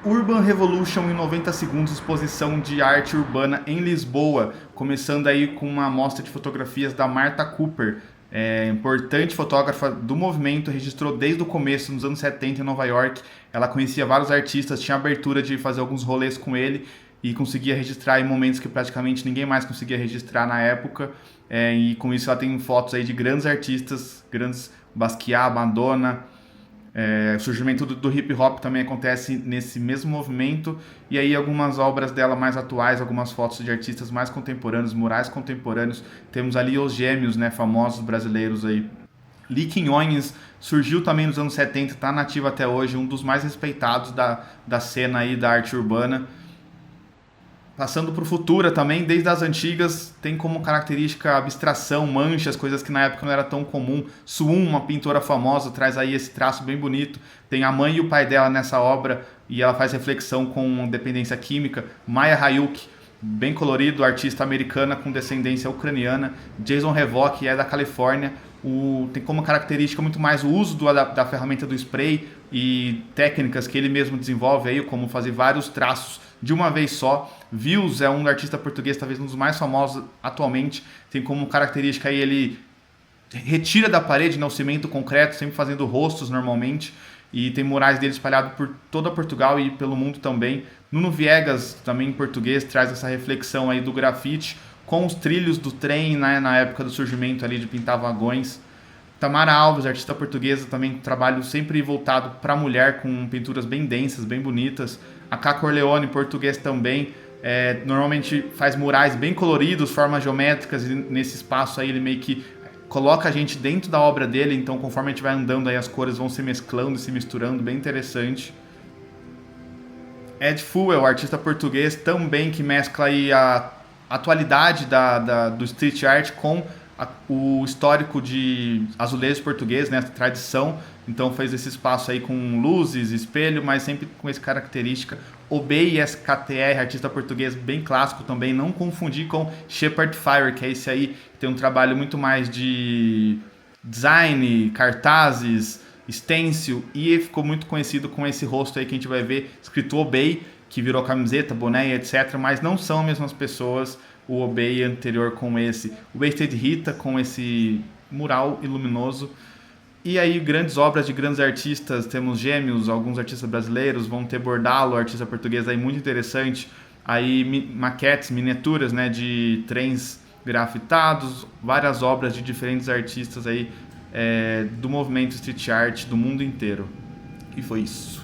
Urban Revolution em 90 segundos, exposição de arte urbana em Lisboa, começando aí com uma amostra de fotografias da Martha Cooper, importante fotógrafa do movimento, registrou desde o começo, nos anos 70 em Nova York. Ela conhecia vários artistas, tinha abertura de fazer alguns rolês com ele e conseguia registrar em momentos que praticamente ninguém mais conseguia registrar na época. E com isso ela tem fotos aí de grandes artistas, grandes Basquiat, Madonna. O surgimento do hip hop também acontece nesse mesmo movimento, e aí algumas obras dela mais atuais, algumas fotos de artistas mais contemporâneos, murais contemporâneos. Temos ali os gêmeos, né, famosos brasileiros aí. Lee Quinones surgiu também nos anos 70, está nativo até hoje, um dos mais respeitados da cena aí da arte urbana. Passando para o Futura também, desde as antigas, tem como característica abstração, manchas, coisas que na época não era tão comum. Suum, uma pintora famosa, traz aí esse traço bem bonito. Tem a mãe e o pai dela nessa obra e ela faz reflexão com dependência química. Maya Hayuk, bem colorido, artista americana com descendência ucraniana. Jason Revoque é da Califórnia. Tem como característica muito mais o uso da ferramenta do spray e técnicas que ele mesmo desenvolve aí, como fazer vários traços de uma vez só. Vils é um artista português, talvez um dos mais famosos atualmente. Tem como característica aí, ele retira da parede, né, o cimento concreto, sempre fazendo rostos normalmente. E tem murais dele espalhados por toda Portugal e pelo mundo também. Nuno Viegas, também em português, traz essa reflexão aí do grafite com os trilhos do trem, né, na época do surgimento ali de pintar vagões. Tamara Alves, artista portuguesa, também trabalho sempre voltado para a mulher, com pinturas bem densas, bem bonitas. A Cá Corleone, português também, normalmente faz murais bem coloridos, formas geométricas, e nesse espaço aí ele meio que coloca a gente dentro da obra dele, então conforme a gente vai andando aí as cores vão se mesclando, se misturando, bem interessante. Ed Fuel, artista português também, que mescla aí a atualidade do street art com o histórico de azulejos português, né, a tradição. Então fez esse espaço aí com luzes, espelho, mas sempre com essa característica. Obey SKTR, artista português bem clássico também, não confundir com Shepard Fire, que é esse aí que tem um trabalho muito mais de design, cartazes, stencil, e ficou muito conhecido com esse rosto aí que a gente vai ver escrito Obey, que virou camiseta, boné, etc, mas não são as mesmas pessoas. O Obey anterior com esse, o Wasted Rita com esse mural luminoso. E aí grandes obras de grandes artistas, temos Gêmeos, alguns artistas brasileiros, vão ter Bordalo, artista português aí muito interessante. Aí maquetes, miniaturas, né, de trens grafitados, várias obras de diferentes artistas aí do movimento street art do mundo inteiro. E foi isso.